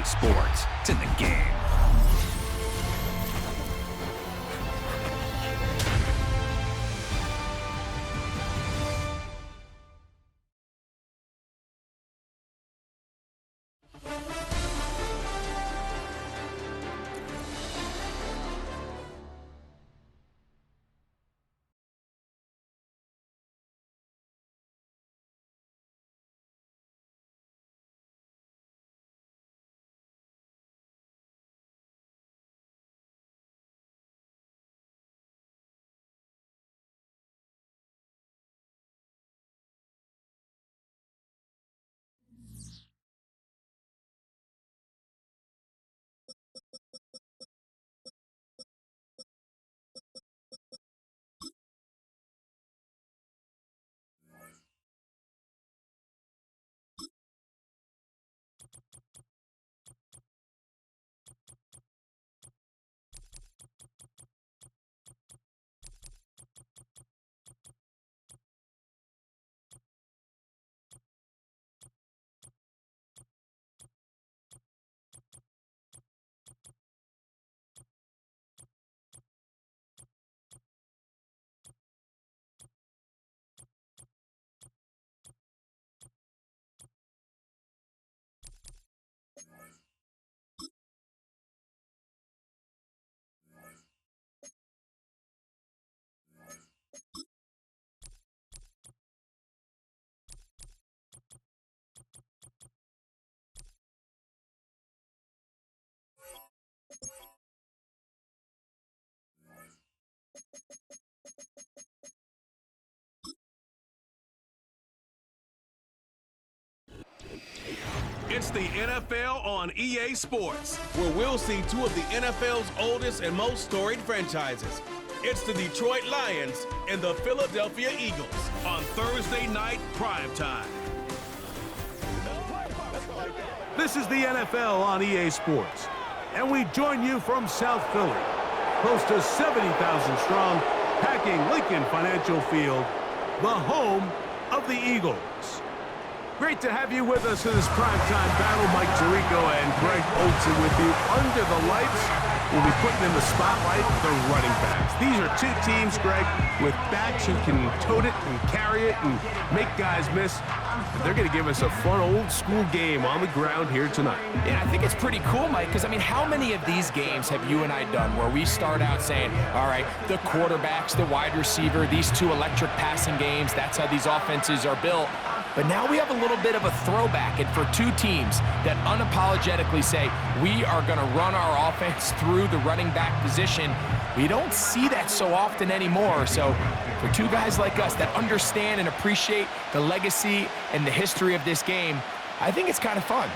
EA Sports. It's in the game. It's the NFL on EA Sports, where we'll see two of the NFL's oldest and most storied franchises. It's the Detroit Lions and the Philadelphia Eagles on Thursday night primetime. This is the NFL on EA Sports, and we join you from South Philly, close to 70,000 strong, packing Lincoln Financial Field, the home of the Eagles. Great to have you with us in this primetime battle. Mike Tirico and Greg Olson with you under the lights. We'll be putting in the spotlight the running backs. These are two teams, Greg, with backs who can tote it and carry it and make guys miss. But they're going to give us a fun old-school game on the ground here tonight. Yeah, I think it's pretty cool, Mike, because, I mean, how many of these games have you and I done where we start out saying, all right, the quarterbacks, the wide receiver, these two electric passing games, that's how these offenses are built. But now we have a little bit of a throwback, and for two teams that unapologetically say, we are going to run our offense through the running back position, we don't see that so often anymore. So for two guys like us that understand and appreciate the legacy and the history of this game, I think it's kind of fun.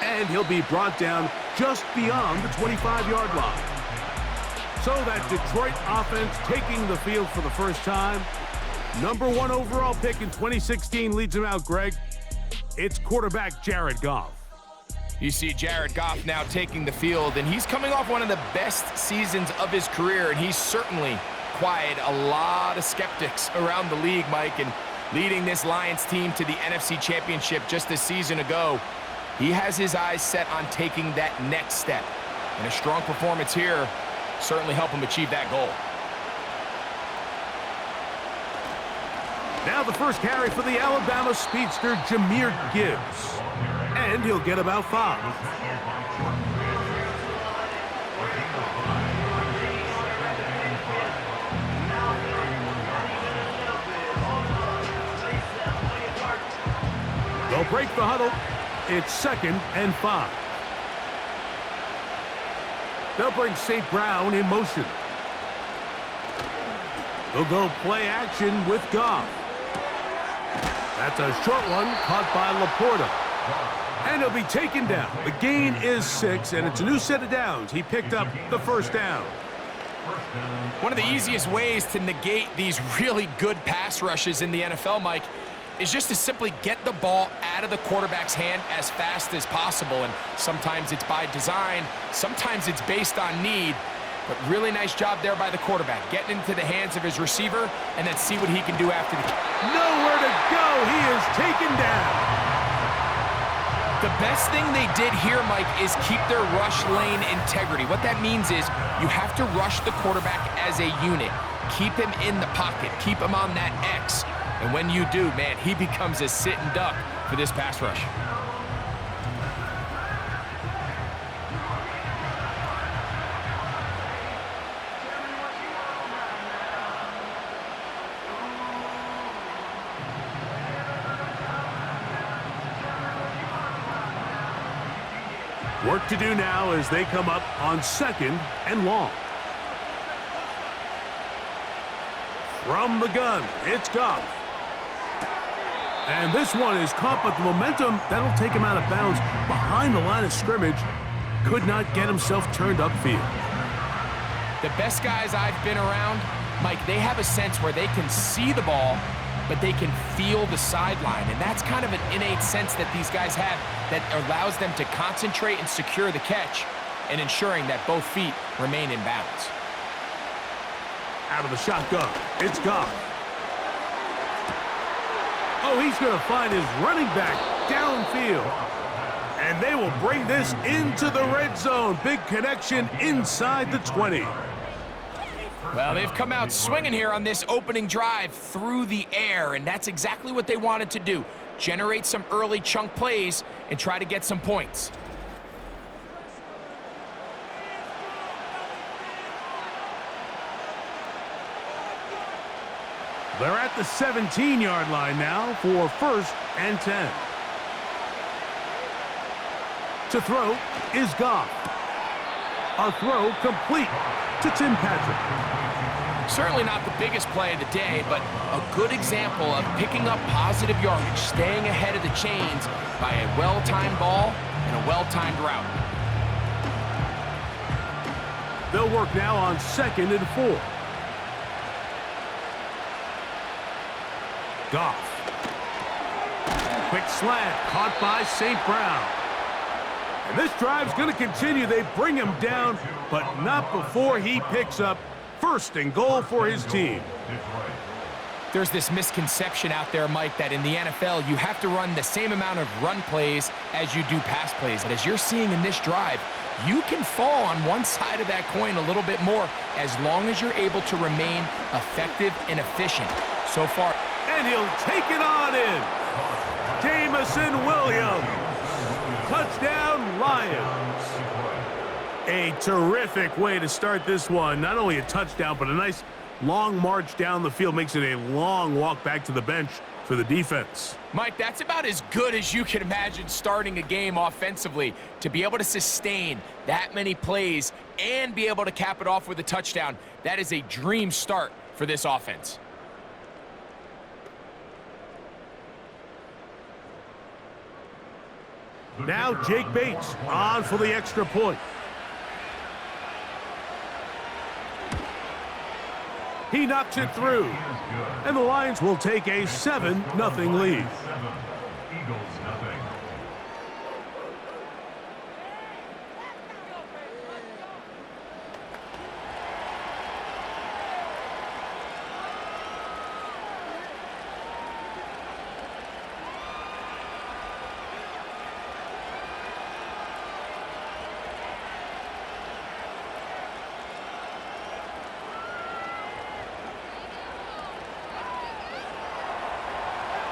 And he'll be brought down just beyond the 25-yard line. So that Detroit offense taking the field for the first time. Number 1 overall pick in 2016 leads him out, Greg. It's quarterback Jared Goff. You see Jared Goff now taking the field, and he's coming off one of the best seasons of his career, and he's certainly quieted a lot of skeptics around the league, Mike, and leading this Lions team to the NFC Championship just a season ago. He has his eyes set on taking that next step, and a strong performance here certainly help him achieve that goal. Now the first carry for the Alabama speedster, Jahmyr Gibbs. And he'll get about 5. They'll break the huddle. It's 2nd and 5. They'll bring St. Brown in motion. They'll go play action with Goff. That's a short one caught by Laporta. And he'll be taken down. The gain is 6, and it's a new set of downs. He picked up the first down. One of the easiest ways to negate these really good pass rushes in the NFL, Mike, is just to simply get the ball out of the quarterback's hand as fast as possible. And sometimes it's by design, sometimes it's based on need. But really nice job there by the quarterback, getting into the hands of his receiver, and then see what he can do after the catch. Nowhere to go. He is taken down. The best thing they did here, Mike, is keep their rush lane integrity. What that means is you have to rush the quarterback as a unit. Keep him in the pocket. Keep him on that X. And when you do, man, he becomes a sitting duck for this pass rush. Work to do now as they come up on 2nd and long. From the gun, it's Goff. And this one is caught, but the momentum, that'll take him out of bounds behind the line of scrimmage. Could not get himself turned upfield. The best guys I've been around, Mike, they have a sense where they can see the ball, but they can feel the sideline. And that's kind of an innate sense that these guys have that allows them to concentrate and secure the catch and ensuring that both feet remain in bounds. Out of the shotgun, it's Goff. Oh, he's going to find his running back downfield. And they will bring this into the red zone. Big connection inside the 20. Well, they've come out swinging here on this opening drive through the air, and that's exactly what they wanted to do. Generate some early chunk plays and try to get some points. They're at the 17-yard line now for 1st and 10. To throw is Goff. A throw complete to Tim Patrick. Certainly not the biggest play of the day, but a good example of picking up positive yardage, staying ahead of the chains by a well-timed ball and a well-timed route. They'll work now on 2nd and 4. Goff. Quick slant, caught by St. Brown. And this drive's going to continue. They bring him down, but not before he picks up 1st and goal for his team. There's this misconception out there, Mike, that in the NFL, you have to run the same amount of run plays as you do pass plays. But as you're seeing in this drive, you can fall on one side of that coin a little bit more as long as you're able to remain effective and efficient. So far. And he'll take it on in. Jamison Williams. Touchdown, Lions. A terrific way to start this one. Not only a touchdown, but a nice long march down the field. Makes it a long walk back to the bench for the defense. Mike, that's about as good as you can imagine starting a game offensively. To be able to sustain that many plays and be able to cap it off with a touchdown, that is a dream start for this offense. Now Jake Bates on for the extra point. He knocks it through. And the Lions will take a 7-0 lead.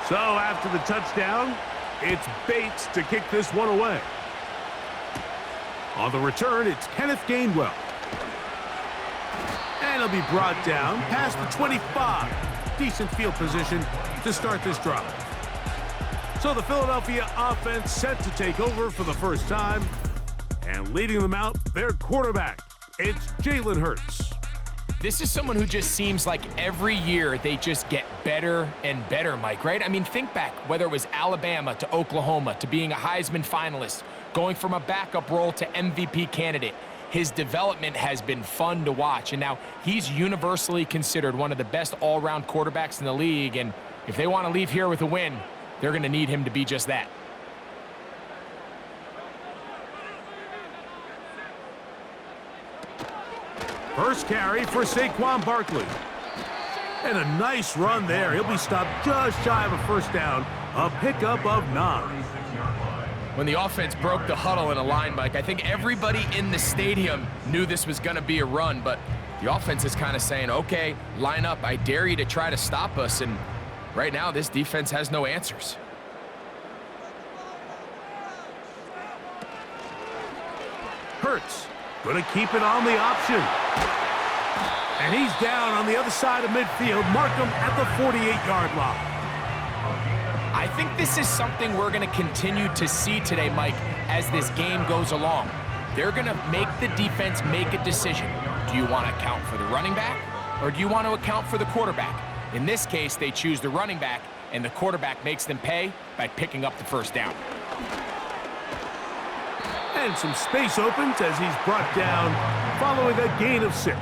So after the touchdown, it's Bates to kick this one away. On the return, it's Kenneth Gainwell. And he'll be brought down past the 25. Decent field position to start this drive. So the Philadelphia offense set to take over for the first time. And leading them out, their quarterback. It's Jalen Hurts. This is someone who just seems like every year they just get better and better, Mike, right? I mean, think back, whether it was Alabama to Oklahoma to being a Heisman finalist, going from a backup role to MVP candidate. His development has been fun to watch, and now he's universally considered one of the best all-around quarterbacks in the league, and if they want to leave here with a win, they're going to need him to be just that. First carry for Saquon Barkley. And a nice run there. He'll be stopped just shy of a first down. A pickup of 9. When the offense broke the huddle in a line, Mike, I think everybody in the stadium knew this was going to be a run, but the offense is kind of saying, okay, line up. I dare you to try to stop us, and right now this defense has no answers. Hurts going to keep it on the option. And he's down on the other side of midfield. Mark him at the 48-yard line. I think this is something we're going to continue to see today, Mike, as this game goes along. They're going to make the defense make a decision. Do you want to account for the running back, or do you want to account for the quarterback? In this case, they choose the running back, and the quarterback makes them pay by picking up the first down. And some space opens as he's brought down following a gain of 6.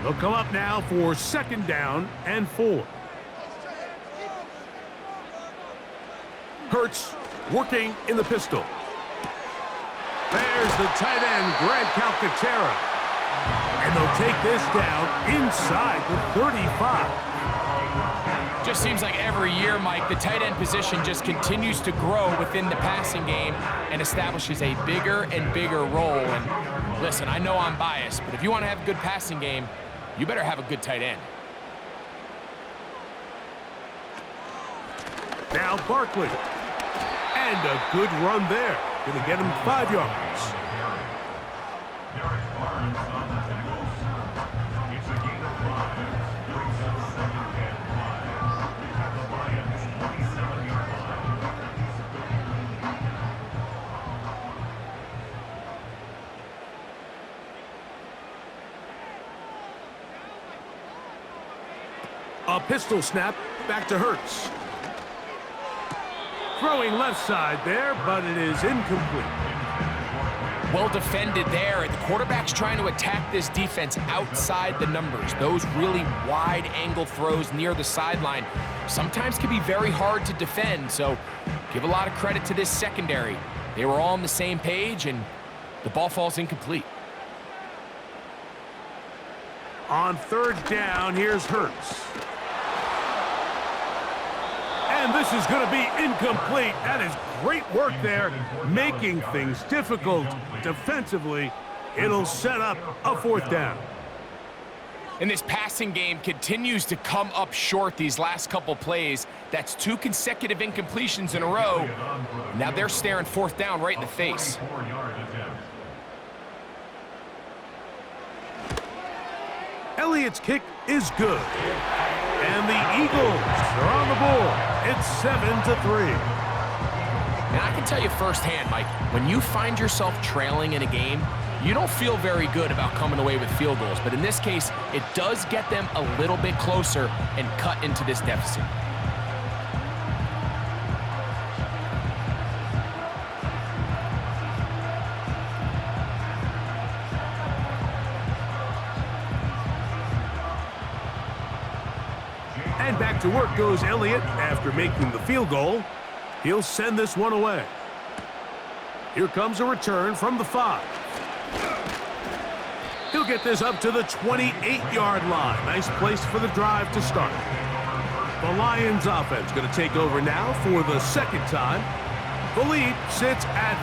They'll come up now for 2nd down and 4. Hurts working in the pistol. There's the tight end, Grant Calcaterra. And they'll take this down inside the 35. Just seems like every year, Mike, the tight end position just continues to grow within the passing game and establishes a bigger and bigger role. And listen, I know I'm biased, but if you want to have a good passing game, you better have a good tight end. Now Barkley. And a good run there. Going to get him 5 yards. A pistol snap, back to Hurts. Throwing left side there, but it is incomplete. Well defended there. The quarterback's trying to attack this defense outside the numbers. Those really wide angle throws near the sideline sometimes can be very hard to defend, so give a lot of credit to this secondary. They were all on the same page, and the ball falls incomplete. On 3rd down, here's Hurts. And this is going to be incomplete. That is great work there, making things difficult defensively. It'll set up a 4th down. And this passing game continues to come up short these last couple plays. That's 2 consecutive incompletions in a row. Now they're staring 4th down right in the face. Elliott's kick is good. And the Eagles are on the board. It's 7-3. And I can tell you firsthand, Mike, when you find yourself trailing in a game, you don't feel very good about coming away with field goals. But in this case, it does get them a little bit closer and cut into this deficit. And back to work goes Elliott after making the field goal. He'll send this one away. Here comes a return from the 5. He'll get this up to the 28-yard line. Nice place for the drive to start. The Lions offense going to take over now for the 2nd time. The lead sits at